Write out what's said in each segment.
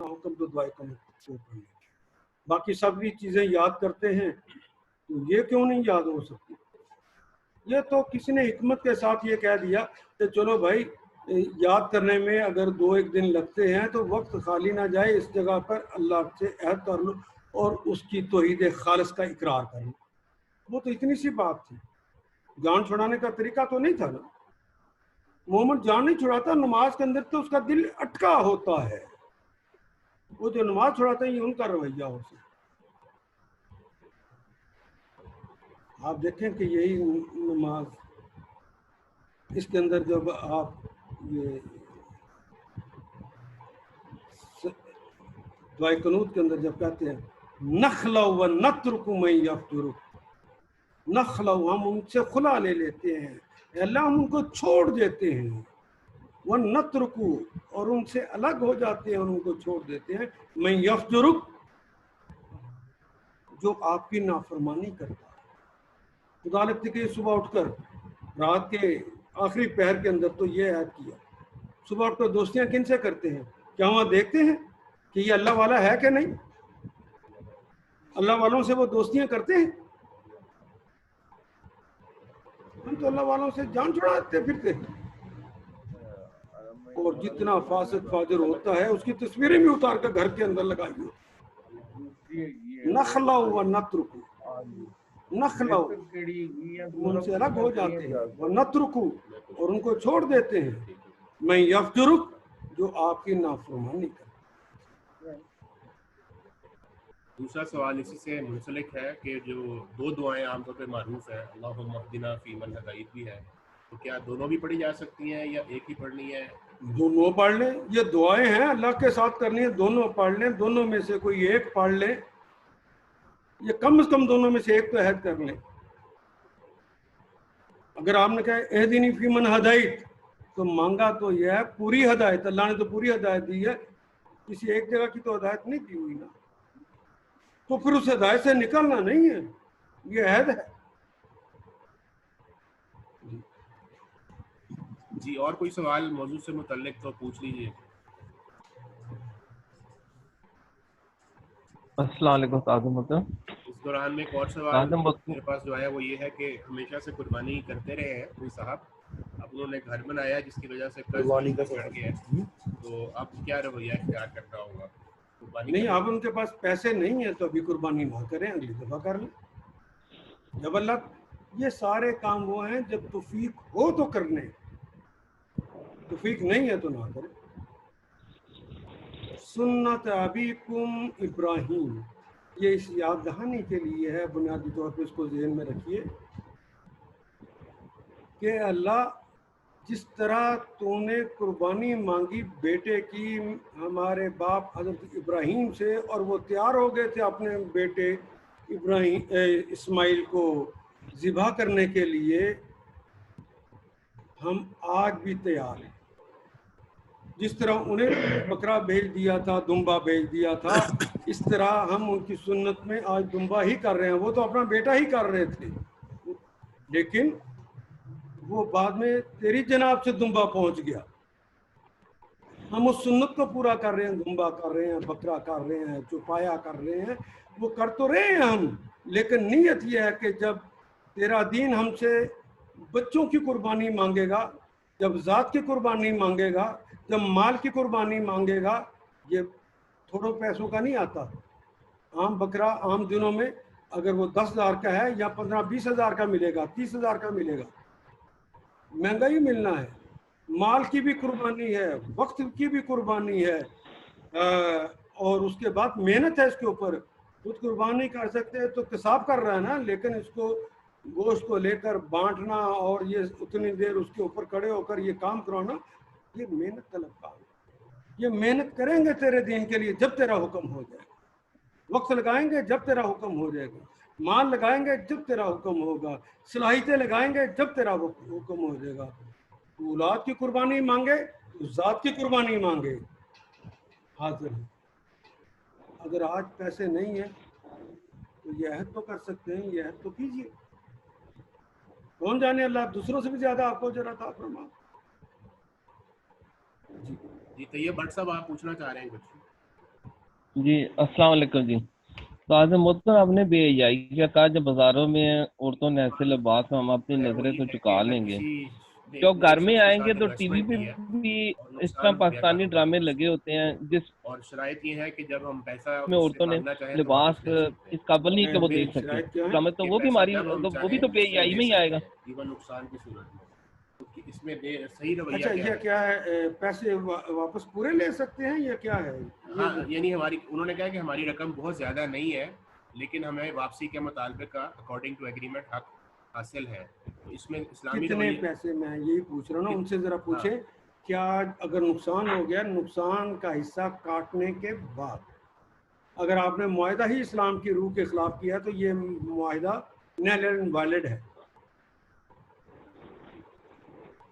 حکم تو دعائے قنوت کو پڑھنے، باقی سب بھی چیزیں یاد کرتے ہیں تو یہ کیوں نہیں یاد ہو سکتی؟ یہ تو کسی نے حکمت کے ساتھ یہ کہہ دیا کہ چلو بھائی یاد کرنے میں اگر 2-1 دن لگتے ہیں تو وقت خالی نہ جائے، اس جگہ پر اللہ سے عہد کر لو اور اس کی توحید خالص کا اقرار کر لو. وہ تو اتنی سی بات تھی، جان چھڑانے کا طریقہ تو نہیں تھا نا. محمد جان نہیں چھڑاتا، نماز کے اندر تو اس کا دل اٹکا ہوتا ہے. وہ جو نماز چھڑاتے ہیں ان کا رویہ ہو سکتا. آپ دیکھیں کہ یہی نماز اس کے اندر جب آپ یہ دعائے قنوت کے اندر جب کہتے ہیں نخلو و نترک من یفجرک، نخلو ہم ان سے خلا لے لیتے ہیں، اے اللہ ہم ان کو چھوڑ دیتے ہیں، وہ نترکو اور ان سے الگ ہو جاتے ہیں اور ان کو چھوڑ دیتے ہیں، من یفجرک جو آپ کی نافرمانی کرتا ہے. خدا لگتے کہ صبح اٹھ کر رات کے آخری پہر کے اندر تو یہ عہد کیا، صبح اٹھ کر دوستیاں کن سے کرتے ہیں؟ کیا وہاں دیکھتے ہیں کہ یہ اللہ والا ہے کہ نہیں؟ اللہ والوں سے وہ دوستیاں کرتے ہیں؟ ہم تو اللہ والوں سے جان چھڑاتے پھرتے ہیں، اور جتنا فاسق فاجر ہوتا ہے اس کی تصویریں بھی اتار کر گھر کے اندر لگائی ہوتی. نخلو و نترکو، نخلو ان سے الگ ہو جاتے ہیں، وہ نترکو اور ان کو چھوڑ دیتے ہیں، میں یفجرک جو آپ کی نافرمانی کرتے. دوسرا سوال اسی سے منسلک ہے کہ جو 2 دعائیں عام طور پہ معروف ہیں، اللہم اہدنا فیمن ہدیت بھی ہے، تو کیا دونوں بھی پڑھی جا سکتی ہیں یا ایک ہی پڑھنی ہے؟ دونوں پڑھ لیں، یہ دعائیں ہیں اللہ کے ساتھ کرنی ہے، دونوں پڑھ لیں، دونوں میں سے کوئی ایک پڑھ لیں، یہ کم از کم دونوں میں سے ایک تو عہد کر لیں. اگر آپ نے کہا اہدنی فیمن ہدیت تو مانگا تو یہ ہے پوری ہدایت، اللہ نے تو پوری ہدایت دی ہے، کسی ایک جگہ کی تو ہدایت نہیں دی ہوئی نا، تو پھر اس ہدایت سے نکلنا نہیں ہے، یہ عہد ہے. جی اور کوئی سوال موضوع سے متعلق تو پوچھ لیجیے. السلام علیکم تعظم محترم. اس دوران میں ایک اور سوال میرے پاس جو ہے وہ یہ ہے کہ ہمیشہ سے قربانی کرتے رہے ہیں کوئی صاحب، اب انہوں نے گھر بنایا جس کی وجہ سے قرض بڑھ گیا ہے، تو اب کیا رویہ اختیار کرنا ہوگا؟ نہیں، اب ان کے پاس پیسے نہیں ہیں تو ابھی قربانی نہ کریں، اگلی دفعہ کر لیں. جب اللہ، یہ سارے کام وہ ہیں جب توفیق ہو تو کرنے، توفیق نہیں ہے تو نہ کریں. سنت ابیکم ابراہیم، یہ اس یاد دہانی کے لیے ہے، بنیادی طور پہ اس کو ذہن میں رکھیے کہ اللہ جس طرح تو نے قربانی مانگی بیٹے کی ہمارے باپ حضرت ابراہیم سے، اور وہ تیار ہو گئے تھے اپنے بیٹے اسماعیل کو ذبح کرنے کے لیے، ہم آج بھی تیار ہیں. جس طرح انہیں بکرا بھیج دیا تھا، دمبا بھیج دیا تھا، اس طرح ہم ان کی سنت میں آج دمبا ہی کر رہے ہیں. وہ تو اپنا بیٹا ہی کر رہے تھے، لیکن وہ بعد میں تیری جناب سے دمبا پہنچ گیا. ہم اس سنت کو پورا کر رہے ہیں، دمبا کر رہے ہیں، بکرا کر رہے ہیں، چوپایا کر رہے ہیں، وہ کر تو رہے ہیں ہم، لیکن نیت یہ ہے کہ جب تیرا دین ہم سے بچوں کی قربانی مانگے گا، جب ذات کی قربانی مانگے گا، جب مال کی قربانی مانگے گا، یہ تھوڑوں پیسوں کا نہیں آتا. عام بکرا عام دنوں میں اگر وہ 10,000 کا ہے یا 15-20 ہزار کا ملے گا، 30 ہزار کا ملے گا، مہنگا ہی ملنا ہے. مال کی بھی قربانی ہے، وقت کی بھی قربانی ہے، اور اس کے بعد محنت ہے اس کے اوپر. خود قربانی کر سکتے ہیں تو قصاب کر رہا ہے نا، لیکن اس کو گوشت کو لے کر بانٹنا اور یہ اتنی دیر اس کے اوپر کھڑے ہو کر یہ کام کرانا، یہ محنت طلب کام ہے. یہ محنت کریں گے تیرے دین کے لیے جب تیرا حکم ہو جائے گا، وقت لگائیں گے جب تیرا حکم ہو جائے گا، مال لگائیں گے جب تیرا حکم ہوگا، صلاحیتیں لگائیں گے جب تیرا حکم ہو جائے گا. تو اولاد کی قربانی مانگے تو ذات کی قربانی مانگے، حاضر ہے. اگر آج پیسے نہیں ہیں تو یہ عہد تو کر سکتے ہیں، یہ عہد تو کیجیے. کون جانے اللہ دوسروں سے بھی زیادہ آپ کو اجر عطا فرما. جی طیب بٹ صاحب آپ پوچھنا چاہ رہے ہیں کچھ؟ جی السلام علیکم جی. تو آزم محترم آپ نے بے حیائی کیا کہا جب بازاروں میں عورتوں نے ایسے لباس میں ہم اپنی نظریں تو چکا لیں گے, جب گھر میں آئیں گے تو ٹی وی پہ بھی اس طرح پاکستانی ڈرامے لگے ہوتے ہیں جس اور شرائط یہ ہے کہ جب ہم پیسہ میں اس سے عورتوں نے مانگنا چاہیں تو لباس واپس لے سکتے ہیں. اس قابل نہیں کہ وہ دیکھ سکیں شرائط کیا ہے ڈرامے, تو یہ وہ بھی پیسہ ہماری جب ہم وہ بھی چاہیں تو بے اس سے حیائی لے میں ہی آئے سکتے گا. ہیں, ایون نقصان کی صورت میں. تو اس میں صحیح رویہ اچھا کیا یہ ہے؟ کیا ہے, پیسے واپس پورے لے سکتے ہیں یا کیا ہے؟ ہاں یعنی ہماری انہوں نے کہا کہ ہماری رقم بہت زیادہ نہیں ہے لیکن ہمیں واپسی کے مطالبے کا اکارڈنگ ٹو ایگریمنٹ حق حاصل ہے. تو اس میں اسلامی کتنے رویے پیسے, میں یہی پوچھ رہا ہوں نا ان سے, ذرا ہاں پوچھیں کیا اگر نقصان ہو گیا, نقصان کا حصہ کاٹنے کے بعد اگر آپ نے معاہدہ ہی اسلام کی روح کے خلاف کیا تو یہ معاہدہ نیل اینڈ ویلڈ ہے.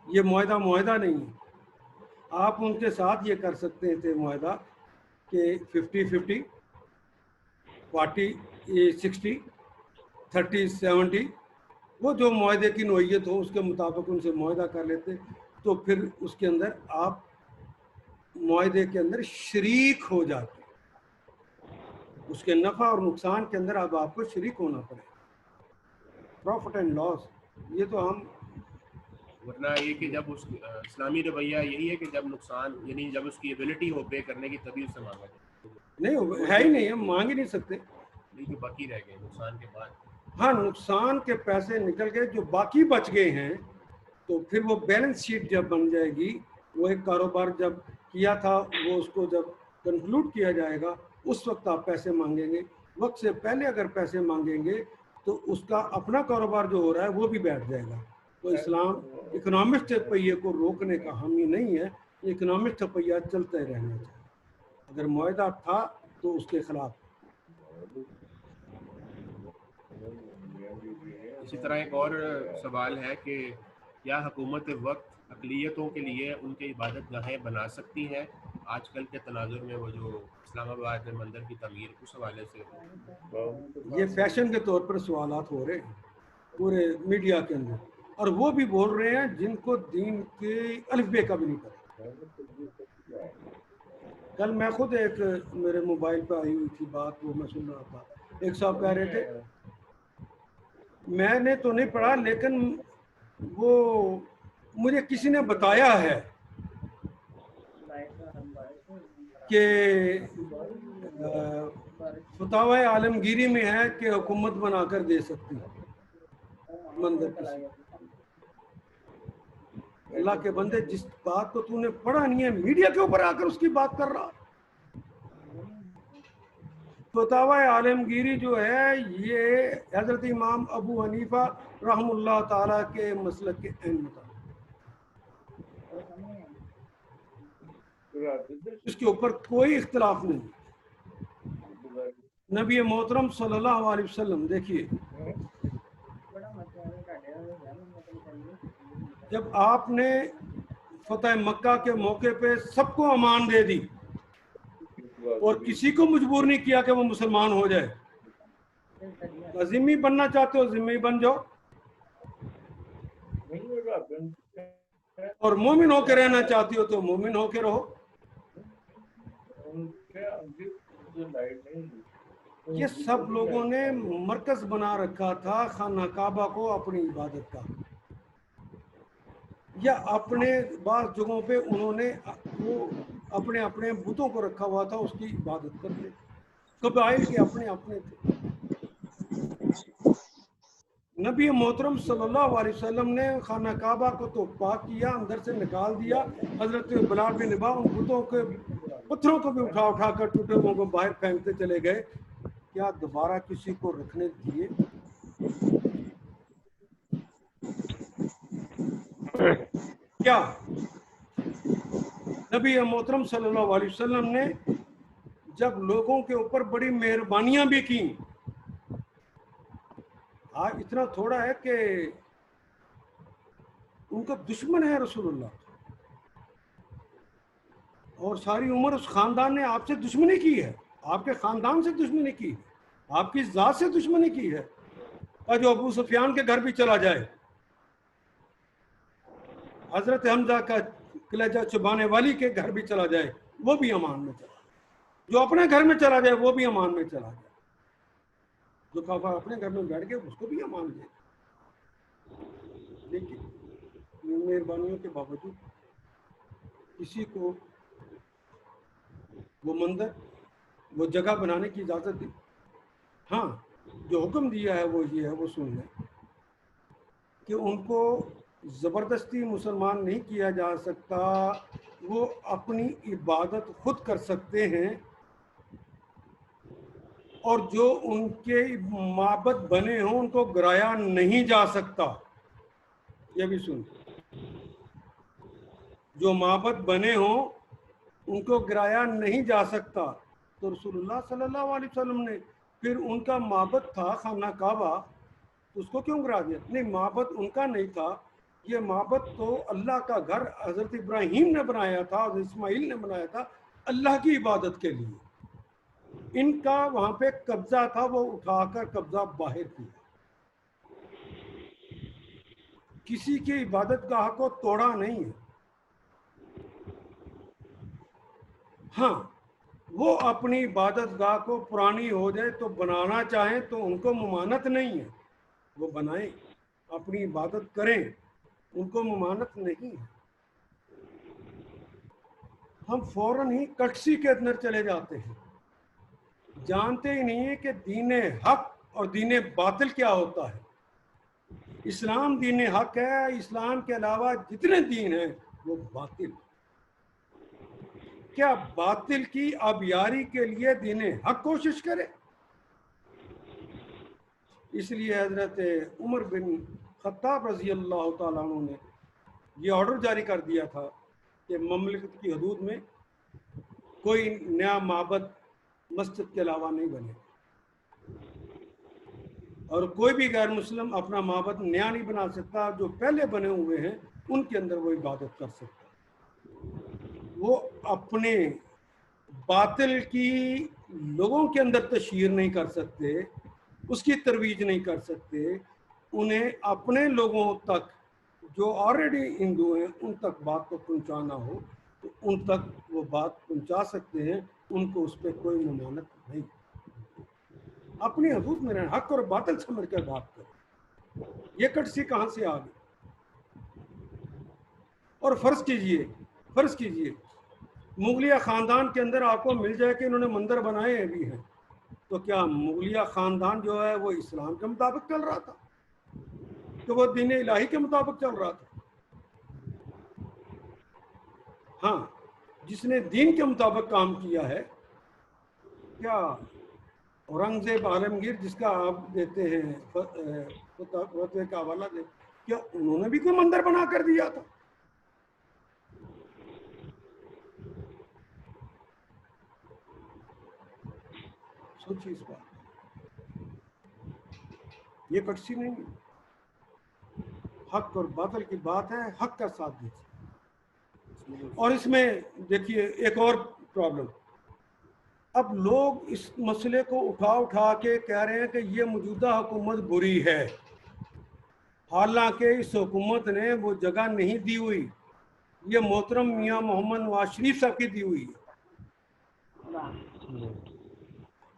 یہ معاہدہ نہیں ہے. آپ ان کے ساتھ یہ کر سکتے تھے معاہدہ کہ 50-50, 40-60, 30-70, وہ جو معاہدے کی نوعیت ہو اس کے مطابق ان سے معاہدہ کر لیتے, تو پھر اس کے اندر آپ معاہدے کے اندر شریک ہو جاتے, اس کے نفع اور نقصان کے اندر اب آپ کو شریک ہونا پڑے, پروفٹ اینڈ لاس. یہ تو ہم ورنہ یہ کہ جب اس اسلامی رویہ یہی ہے کہ جب نقصان یعنی جب اس کی ایبلٹی ہو پے کرنے کی تبھی اس سے مانگا جائے. نہیں ہے ہی نہیں, ہم مانگ ہی نہیں سکتے. نہیں جو باقی رہ گئے نقصان کے بعد. ہاں نقصان کے پیسے نکل گئے, جو باقی بچ گئے ہیں تو پھر وہ بیلنس شیٹ جب بن جائے گی, وہ ایک کاروبار جب کیا تھا وہ اس کو جب کنکلوڈ کیا جائے گا اس وقت آپ پیسے مانگیں گے. وقت سے پہلے اگر پیسے مانگیں گے تو اس کا اپنا کاروبار جو ہو رہا ہے وہ بھی بیٹھ جائے گا. تو اسلام اکنامک پہیے کو روکنے کا حامی نہیں ہے, اکنامک پہیہ چلتے رہنا چاہیے. اگر معاہدہ تھا تو اس کے خلاف. اسی طرح ایک اور سوال ہے کہ کیا حکومت وقت اقلیتوں کے لیے ان کے عبادت گاہیں بنا سکتی ہیں؟ آج کل کے تناظر میں وہ جو اسلام آباد میں مندر کی تعمیر اس حوالے سے یہ فیشن کے طور پر سوالات ہو رہے ہیں پورے میڈیا کے اندر, اور وہ بھی بول رہے ہیں جن کو دین کے الف بے کا بھی نہیں پتا. کل میں خود ایک میرے موبائل پہ آئی ہوئی تھی بات, وہ میں سن رہا تھا, ایک صاحب کہہ رہے تھے میں نے تو نہیں پڑھا لیکن وہ مجھے کسی نے بتایا ہے کہ فتاوی عالمگیری میں ہے کہ حکومت بنا کر دے سکتی مندر کسی. اللہ کے بندے, جس بات کو تو نے پڑھا نہیں ہے میڈیا کے اوپر آ کر اس کی بات کر رہا. فتاوی عالمگیری جو ہے یہ حضرت امام ابو حنیفہ رحم اللہ تعالیٰ کے مسلک کے عین مطابق, اس کے اوپر کوئی اختلاف نہیں. نبی محترم صلی اللہ علیہ وسلم دیکھیے, جب آپ نے فتح مکہ کے موقع پہ سب کو امان دے دی اور کسی کو مجبور نہیں کیا کہ وہ مسلمان ہو جائے, ذمہ بننا چاہتے ہو ذمہ بن جاؤ, اور مومن ہو کے رہنا چاہتی ہو تو مومن ہو کے رہو. یہ سب لوگوں نے مرکز بنا رکھا تھا خانہ کعبہ کو اپنی عبادت کا, یا اپنے بعض جگہوں پہ انہوں نے وہ اپنے اپنے بتوں کو رکھا ہوا تھا, اس کی عبادت کرتے. قبائل کے اپنے اپنے تھے. نبی محترم صلی اللہ علیہ وسلم نے خانہ کعبہ کو تو پاک کیا, اندر سے نکال دیا. حضرت بلال بن رباح ان بتوں کے پتھروں کو بھی اٹھا اٹھا کر ٹوٹے ہوئے کو باہر پھینکتے چلے گئے. کیا دوبارہ کسی کو رکھنے دیے؟ کیا نبی محترم صلی اللہ علیہ وسلم نے جب لوگوں کے اوپر بڑی مہربانیاں بھی کی, آج اتنا تھوڑا ہے کہ ان کا دشمن ہے رسول اللہ, اور ساری عمر اس خاندان نے آپ سے دشمنی کی ہے, آپ کے خاندان سے دشمنی کی ہے, آپ کی ذات سے دشمنی کی ہے. اور جو ابو سفیان کے گھر بھی چلا جائے, حضرت حمزہ کا کلیجہ چبانے والی کے گھر بھی چلا جائے, وہ بھی امان میں چلا. جو اپنے گھر میں چلا جائے وہ بھی امان میں چلا جائے. جو کافر اپنے گھر میں بیٹھ گئے اس کو بھی امان دے. لیکن مہربانیوں کے باوجود کسی کو وہ مندر وہ جگہ بنانے کی اجازت دی. ہاں جو حکم دیا ہے وہ یہ ہے، وہ سن لیں کہ ان کو زبردستی مسلمان نہیں کیا جا سکتا. وہ اپنی عبادت خود کر سکتے ہیں، اور جو ان کے معبد بنے ہوں ان کو گرایا نہیں جا سکتا. یہ بھی سن، جو معبد بنے ہوں ان کو گرایا نہیں جا سکتا. تو رسول اللہ صلی اللہ علیہ وسلم نے پھر ان کا معبد تھا خانہ کعبہ، اس کو کیوں گرا دیا؟ نہیں، معبد ان کا نہیں تھا. یہ معبد تو اللہ کا گھر حضرت ابراہیم نے بنایا تھا، حضرت اسماعیل نے بنایا تھا اللہ کی عبادت کے لیے. ان کا وہاں پہ قبضہ تھا، وہ اٹھا کر قبضہ باہر کیا. کسی کی عبادت گاہ کو توڑا نہیں ہے. ہاں وہ اپنی عبادت گاہ کو پرانی ہو جائے تو بنانا چاہیں تو ان کو ممانت نہیں ہے، وہ بنائیں، اپنی عبادت کریں، ان کو ممانت نہیں ہے. ہم فوراً ہی کٹسی کے اندر چلے جاتے ہیں، جانتے ہی نہیں ہیں کہ دین حق اور دین باطل کیا ہوتا ہے. اسلام دین حق ہے، اسلام کے علاوہ جتنے دین ہیں وہ باطل. کیا باطل کی آبیاری کے لیے دین حق کوشش کرے؟ اس لیے حضرت عمر بن خطاب رضی اللہ تعالیٰ عنہ نے یہ آرڈر جاری کر دیا تھا کہ مملکت کی حدود میں کوئی نیا معبد مسجد کے علاوہ نہیں بنے، اور کوئی بھی غیر مسلم اپنا معبد نیا نہیں بنا سکتا. جو پہلے بنے ہوئے ہیں ان کے اندر وہ عبادت کر سکتا. وہ اپنے باطل کی لوگوں کے اندر تشہیر نہیں کر سکتے، اس کی ترویج نہیں کر سکتے. انہیں اپنے لوگوں تک جو آلریڈی ہندو ہیں ان تک بات کو پہنچانا ہو تو ان تک وہ بات پہنچا سکتے ہیں. ان کو اس پہ کوئی ممانت نہیں. اپنی حدود میں رہیں، حق اور باطل سمجھ کر بات کریں. یہ کٹسی کہاں سے آ گئی؟ اور فرض کیجئے مغلیہ خاندان کے اندر آپ کو مل جائے کہ انہوں نے مندر بنائے بھی ہیں، تو کیا مغلیہ خاندان جو ہے وہ اسلام کے مطابق چل رہا تھا کہ وہ دین الہی کے مطابق چل رہا تھا؟ ہاں جس نے دین کے مطابق کام کیا ہے، کیا اورنگزیب عالمگیر جس کا آپ دیتے ہیں فتوے کا حوالہ دے، کیا انہوں نے بھی کوئی مندر بنا کر دیا تھا؟ سوچیے اس بات. یہ کٹسی نہیں ہے، حق اور باطل کی بات ہے، حق کا ساتھ دیجیے. اور اس میں دیکھیے ایک اور پرابلم، اب لوگ اس مسئلے کو اٹھا کے کہہ رہے ہیں کہ یہ موجودہ حکومت بری ہے، حالانکہ اس حکومت نے وہ جگہ نہیں دی ہوئی، یہ محترم میاں محمد نواز شریف صاحب کی دی ہوئی ہے.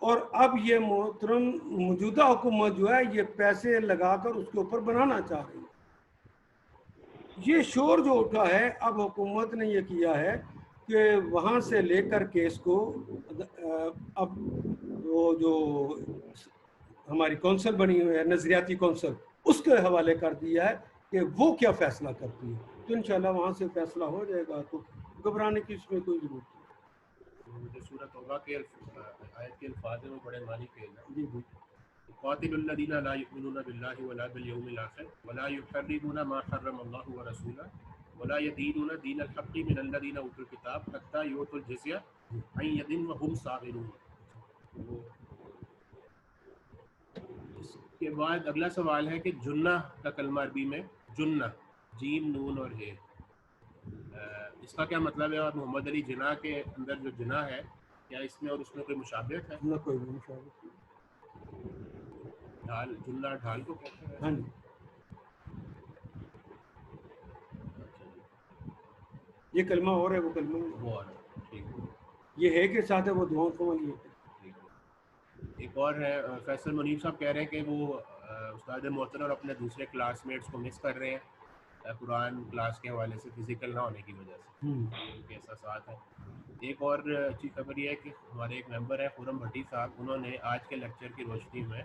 اور اب یہ محترم موجودہ حکومت جو ہے یہ پیسے لگا کر اس کے اوپر بنانا چاہ رہی ہے. یہ شور جو اٹھا ہے، اب حکومت نے یہ کیا ہے کہ وہاں سے لے کر کیس کو اب وہ جو ہماری کونسل بنی ہوئی ہے نظریاتی کونسل، اس کے حوالے کر دیا ہے کہ وہ کیا فیصلہ کرتی ہے. تو انشاءاللہ وہاں سے فیصلہ ہو جائے گا، تو گھبرانے کی اس میں کوئی ضرورت نہیں. جو سورۃ توبہ کے آیت کے الفاظ ہیں وہ بڑے معنی کے ہیں. جی جی. قاتل الذین لا یؤمنون باللہ ولا بالیوم الآخر ولا یحرمون ما حرم اللہ ورسولہ ولا یدینون دین الحق من الذین اوتوا الکتاب حتی یؤتوا الجزیہ عن ید وہم صاغرون. اس کے بعد اگلا سوال ہے کہ جنہ کا کلمہ عربی میں جنہ، جیم نون اور ہے، اس کا کیا مطلب ہے؟ اور محمد علی جناح کے اندر جو جناح ہے کیا اس میں اور اس میں کوئی مشابہت ہے؟ نہ کوئی مشابہت نہیں. ڈھال، جنہ ڈھال کو کہتے ہیں. ہاں جی. یہ کلمہ اور ہے، وہ کلمہ وہ اور ٹھیک ہے. یہ ہے کہ چاہتے وہ دعاؤں کو لیے. ایک اور ہے فیصل منیب صاحب کہہ رہے ہیں کہ وہ استاد محترم اور اپنے دوسرے کلاس میٹس کو مس کر رہے ہیں قرآن کلاس کے حوالے سے فزیکل نہ ہونے کی وجہ سے ان کے احساسات ہیں. ایک اور اچھی خبر یہ ہے کہ ہمارے ایک ممبر ہیں خرم بھٹی صاحب, انہوں نے آج کے لیکچر کی روشنی میں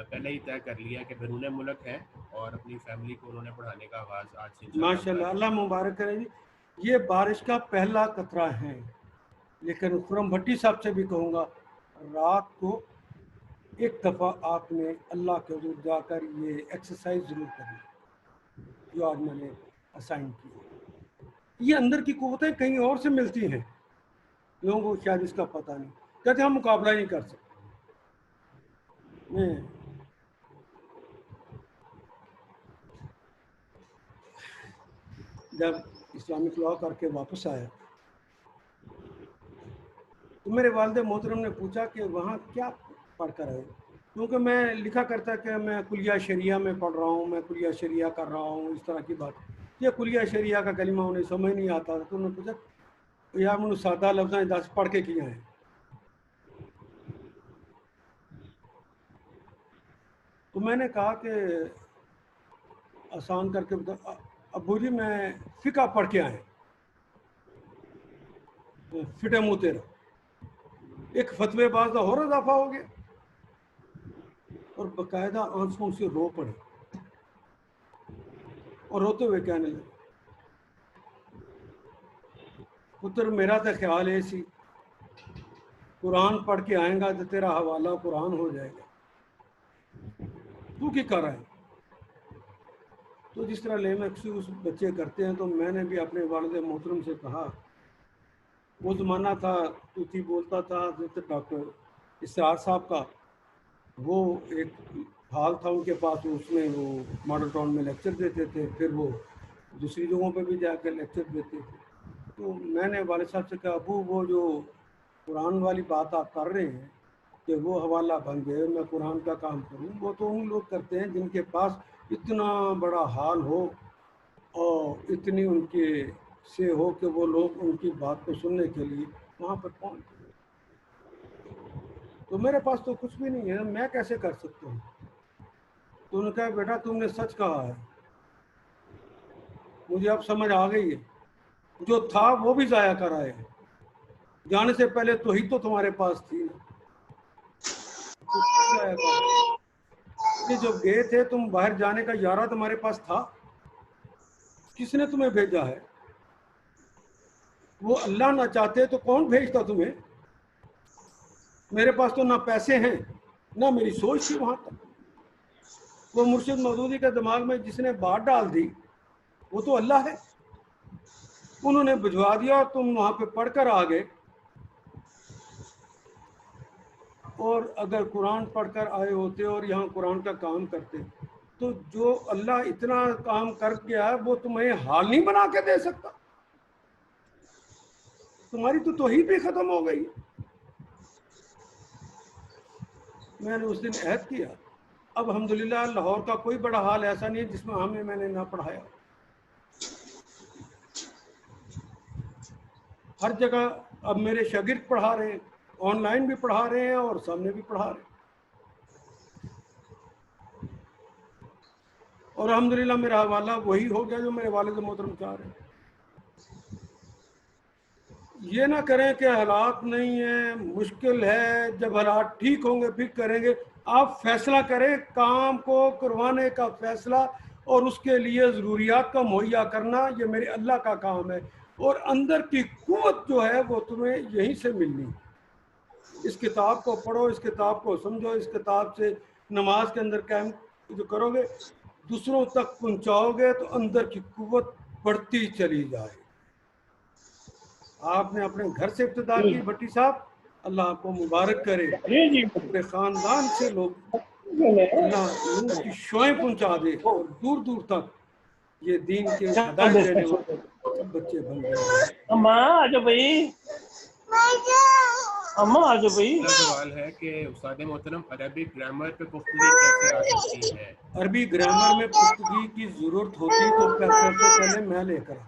پہلے ہی طے کر لیا کہ بیرون ملک ہیں اور اپنی فیملی کو انہوں نے پڑھانے کا آغاز آج سے ماشاء اللہ, اللہ مبارک کرے جی. یہ بارش کا پہلا قطرہ ہے, لیکن خرم بھٹی صاحب سے بھی کہوں گا رات کو ایک دفعہ آپ نے اللہ کے حضور جا کر یہ ایکسرسائز ضرور کرنی جو آج میں نے اسائن کی. یہ اندر کی قوتیں کہیں اور سے ملتی ہیں, لوگوں کو شاید اس کا پتہ نہیں, کہتے ہم مقابلہ نہیں کر سکتے. میں جب اسلامک لاء کر کے واپس آیا تو میرے والد محترم نے پوچھا کہ وہاں کیا پڑھ کر آئے, کیونکہ میں لکھا کرتا کہ میں کلیہ شریعہ میں پڑھ رہا ہوں, میں کلیہ شریعہ کر رہا ہوں, اس طرح کی بات. یہ کلیہ شریعہ کا کلمہ انہیں سمجھ نہیں آتا تھا, تو انہوں نے پوچھا یار میں سادہ لفظیں 10 پڑھ کے کیا ہیں. تو میں نے کہا کہ آسان کر کے بتا, ابو جی میں فقہ پڑھ کے آئے, فٹے منہ تیرا. ایک فتوے باز کا اور اضافہ ہو گیا اور باقاعدہ آنسوں سے رو پڑے اور روتے ہوئے کہنے لگے پتر میرا تو خیال ہے سی قرآن پڑھ کے آئیں گا تو تیرا حوالہ قرآن ہو جائے گا, تو کی کر رہا ہے. تو جس طرح لے مخصوص بچے کرتے ہیں, تو میں نے بھی اپنے والد محترم سے کہا, وہ زمانہ تھا تو تھی بولتا تھا ڈاکٹر اسرار صاحب کا, وہ ایک ہال تھا ان کے پاس, اس میں وہ ماڈل ٹاؤن میں لیکچر دیتے تھے, پھر وہ دوسری جگہوں پہ بھی جا کے لیکچر دیتے تھے. تو میں نے والد صاحب سے کہا ابو وہ جو قرآن والی بات آپ کر رہے ہیں کہ وہ حوالہ بن گئے میں قرآن کا کام کروں, وہ تو ان لوگ کرتے ہیں جن کے پاس اتنا بڑا حال ہو اور اتنی ان کے سے ہو کہ وہ لوگ ان کی بات کو سننے کے لیے وہاں پر پہنچ. تو میرے پاس تو کچھ بھی نہیں ہے, میں کیسے کر سکتا ہوں. تو انہوں نے کہا بیٹا تم نے سچ کہا ہے, مجھے اب سمجھ آ گئی ہے, جو تھا وہ بھی ضائع کر آئے, جانے سے پہلے توحید تو تمہارے پاس تھی نا, یہ جب گئے تھے تم باہر جانے کا ارادہ تمہارے پاس تھا, کس نے تمہیں بھیجا ہے؟ وہ اللہ نہ چاہتے تو کون بھیجتا تمہیں؟ میرے پاس تو نہ پیسے ہیں نہ میری سوچ تھی وہاں تک. وہ مرشد مودودی کے دماغ میں جس نے بات ڈال دی وہ تو اللہ ہے, انہوں نے بھجوا دیا اور تم وہاں پہ پڑھ کر آ گئے. اور اگر قرآن پڑھ کر آئے ہوتے اور یہاں قرآن کا کام کرتے تو جو اللہ اتنا کام کر گیا ہے وہ تمہیں حال نہیں بنا کے دے سکتا. تمہاری تو توحید بھی ختم ہو گئی. میں نے اس دن عہد کیا, اب الحمدللہ لاہور کا کوئی بڑا حال ایسا نہیں ہے جس میں میں نے نہ پڑھایا. ہر جگہ اب میرے شاگرد پڑھا رہے ہیں, آن لائن بھی پڑھا رہے ہیں اور سامنے بھی پڑھا رہے ہیں, اور الحمدللہ میرا حوالہ وہی ہو گیا جو میرے والد محترم چاہ رہے ہیں. یہ نہ کریں کہ حالات نہیں ہیں, مشکل ہے, جب حالات ٹھیک ہوں گے پھر کریں گے. آپ فیصلہ کریں, کام کو کروانے کا فیصلہ اور اس کے لیے ضروریات کا مہیا کرنا یہ میرے اللہ کا کام ہے, اور اندر کی قوت جو ہے وہ تمہیں یہیں سے ملنی. اس کتاب کو پڑھو, اس کتاب کو سمجھو, اس کتاب سے نماز کے اندر قائم جو کرو گے دوسروں تک پہنچاؤ گے تو اندر کی قوت بڑھتی چلی جائے. آپ نے اپنے گھر سے ابتدا کی بھٹی صاحب, اللہ آپ کو مبارک کرے. اپنے خاندان سے لوگ اللہ نور کی شعائیں پہنچا دے اور دور دور تک یہ دین کے ہدایت دینے والے بچے بن گئے. اماں آجو بھائی, اماں آجو بھائی. سوال ہے کہ استاد محترم عربی گرامر پہ گفتگو کیسے آ سکتی ہے؟ عربی گرامر میں پختگی کی ضرورت ہوتی تو سب سے پہلے میں لے کر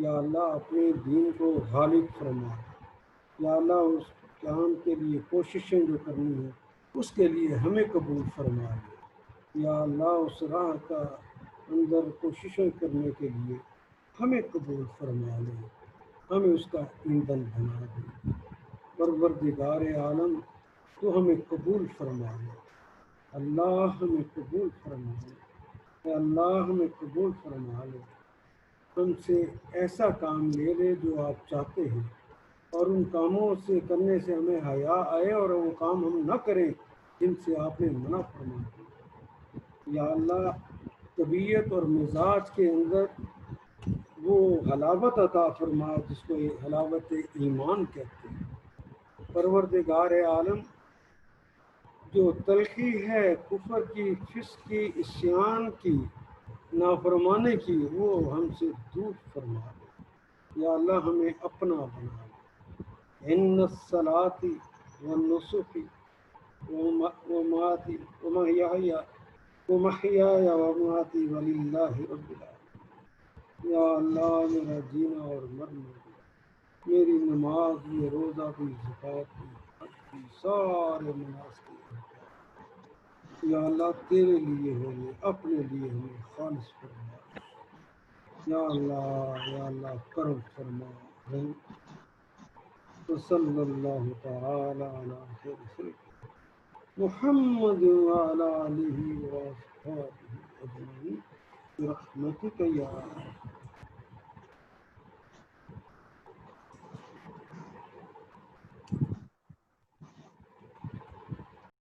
یا اللہ اپنے دین کو غالب فرما، یا اللہ اس کام کے لیے کوششیں جو کرنی ہے اس کے لیے ہمیں قبول فرما لے، یا اللہ اس راہ کا اندر کوششیں کرنے کے لیے ہمیں قبول فرما لے، ہمیں اس کا ایندھن بنا دے۔ پروردگار عالم تو ہمیں قبول فرما لے، اللہ ہمیں قبول فرما لے، اے اللہ ہمیں قبول فرما لے، ہم سے ایسا کام لے لے جو آپ چاہتے ہیں، اور ان کاموں سے کرنے سے ہمیں حیا آئے اور وہ کام ہم نہ کریں جن سے آپ نے منع فرما دیا۔ یا اللہ طبیعت اور مزاج کے اندر وہ حلاوت عطا فرما جس کو حلاوت ایمان کہتے ہیں۔ پروردگار عالم جو تلخی ہے کفر کی، فسق کی، عصیان کی، نافرمانے کی، وہ ہم سے دور فرما دے، یا اللہ ہمیں اپنا بنا دے۔ ان الصلاۃ والنسک ومحیای ومماتی وللہ رب العالمین۔ یا اللہ میرا جینا اور مرنا بھی، میری نماز بھی، روزہ بھی، زکوٰۃ بھی، حج بھی، سارے مناسک یا اللہ تیرے لیے ہوئے، اپنے لیے ہمیں خالص فرما، یا اللہ کرم فرما۔ وصلی اللہ تعالی علی خیر خلق محمد وعلی آلہ وصحبہ اجمعین برحمتک یا